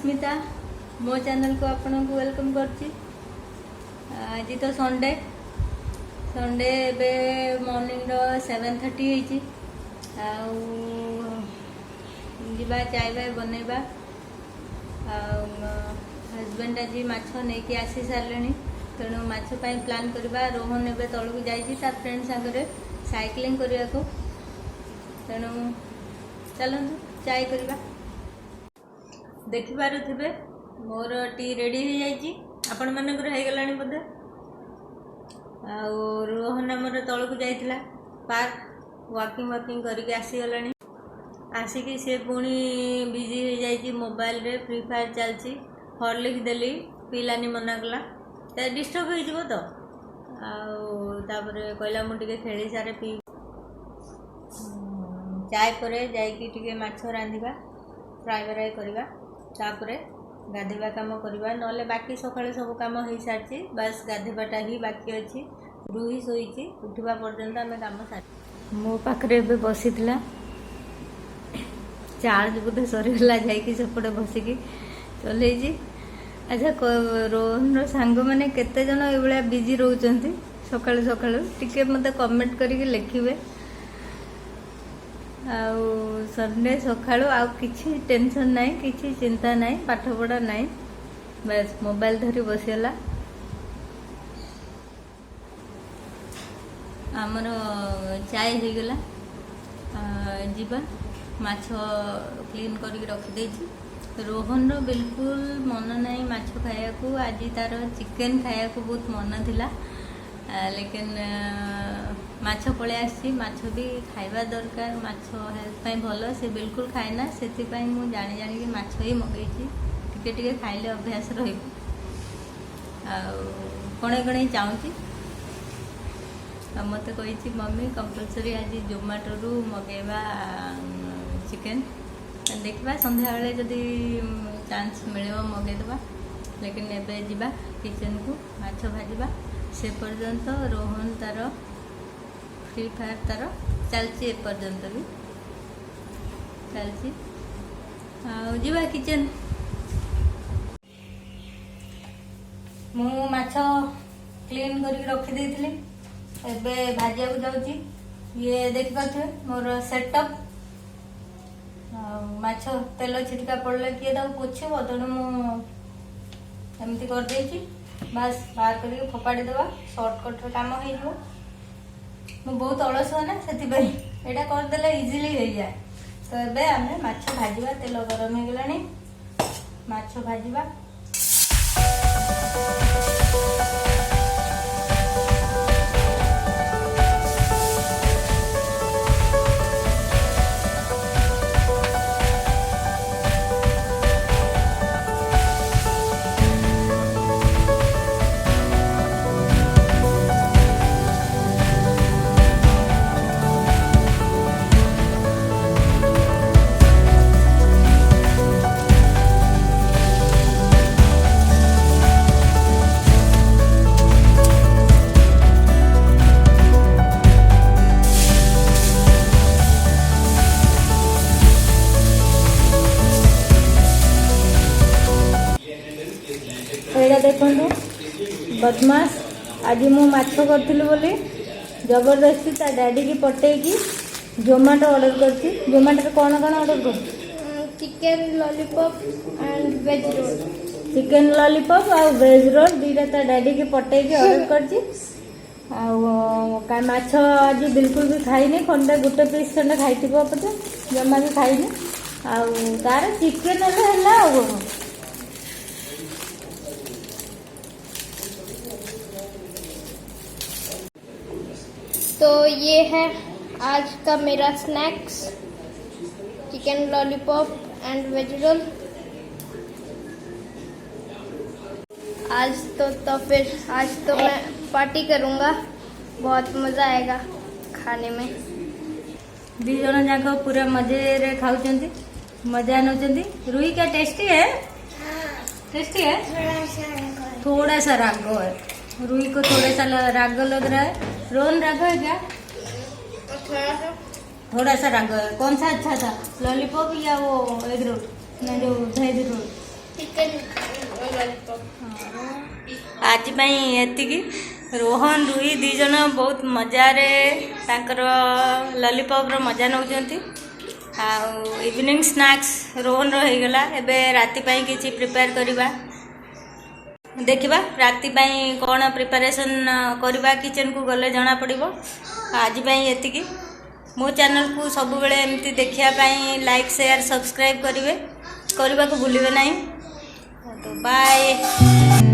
अस्मिता मो चैनल को आपन को वेलकम करची। आज तो संडे संडे बे मॉर्निंग 7:30 जीवा चाय बाय बनैबा। हजबैंड आज माछ नहीं आसी सारे तेणु माछ प्लान करवा। रोहन एवं तलू जा फ्रेंड सागर साइक्लिंग करने को तेणु चलतु चाय करवा। देखिपे मोर टी रेडी हो जाइए आपण मानकर हो गला बोधे। रोहन आमर तल को जाइला पार्क वाकिंग करके आसीगला। आसिकी से पुणी बिजी हो जाइए मोबाइल रे फ्री फायर चलती। हॉर्लिक्स देली पीलानी मना कला डिस्टर्ब हो तो आउे कहला मुझे खेली सारे पी चाय पर जाइए माछ रांधिबा फ्राए फ्राए करवा। तापरे गाधेवा काम करवा ना बाकी सकाଳେ सब काम हो सारी बस गाधेवाटा ही बाकी अच्छी। रूही शोची उठवा पर्यंत आम कम सारी मो पाखे बसी चार्ज बोधे सरीगला जापटे बसिकी चलई। अच्छा रोहन सांग मैंने केते जन ये बिजी रोचंती सकाळु सकाळु टिके मते कमेंट करके लिखिबे। संडे सकाळु आ किछि टेंशन नाई किछि चिंता नाई पाठ पढ़ा नाई बस मोबाइल धरी बसीगला। आमर चाय हो गला जीवा माछ क्लीन करके रखी। रोहन रो बिल्कुल मन नहीं माछ खाया को। आज तार चिकेन खाया को बहुत मन थिला लेकिन माछ पळे आसी। माछ भी खाइबा दरकार माछ हेल्थ पई भलो से बिल्कुल खाएना से मु जानी जानी कि माछ ही मगेची टिके टिके खाइले अभ्यास रही। कणे कणे चाहूँगी मत कही मम्मी कंपलसरी आज जोमाटो रु मगेबा चिकेन देखा संध्या बेले जदि चांस मिले मगेदबा। लेकिन एबे जीवा किचन को माछ भाजवा से पर्यंत रोहन तार फ्री फायर तार चलती एपर्यंत भी चलती जीवा किचन। मु माछ क्लीन करके रखी देइथिले एबे भाजिया को जाउची। ये देख पाथे मोर सेटअप माछ तेल छिटका पड़े किए पोछब तेणु मुझे कर देची बस बाहर करके फोपाड़ी देवा सर्टकट काम हो। बहुत अलस ना से यहाँ करदे इजिली हो जाए। तो ये आम माछ भाजवा तेल गरम हो गलानी माछ भाजवा। देखु बदमाश आज मु माछ करी बोली जबरदस्ती ता डैडी की पटेकी जोमाटो ऑर्डर करती। जोमाटो कौन कौन ऑर्डर कर chicken lollipop and veg roll. Chicken lollipop और वेज रोल दीटा ता डैडी की पटेकी ऑर्डर करती। माछ आज बिल्कुल भी खाईनी खंडे गोटे पीस खंडे खाई पते जमा भी खाईनी तार चिकेन है। तो ये है आज का मेरा snacks chicken lollipop and veg roll. आज तो मैं पार्टी करूँगा बहुत मज़ा आएगा खाने में। दी जन जाक पूरा मजे रे खाऊंती मजा नौकरी। रुई क्या टेस्टी है? टेस्टी है थोड़ा सा राग है। रुई को थोड़ा सा राग लग रहा है। रोहन राग है क्या? थोड़ा सा राग है। कौन सा अच्छा था लॉलीपॉप या वो एग रोल ना जो वेज रोल? Chicken lollipop. आज एतिकी रोहन रुही दी जन बहुत मजारे तांकर लॉलीपॉप रो मजा नौचंती। इवनिंग स्नैक्स रोहन रो हो गला। एबे राति पई किछि प्रिपेयर करबा देखिबा राति पई कोन प्रिपरेशन करबा किचन को गले जाना पड़िबो। आज पई एतिकी मो चैनल को सब बेले एमती देखिया पई लाइक शेयर सब्सक्राइब करबा को भूलिबे नहीं। तो बाय।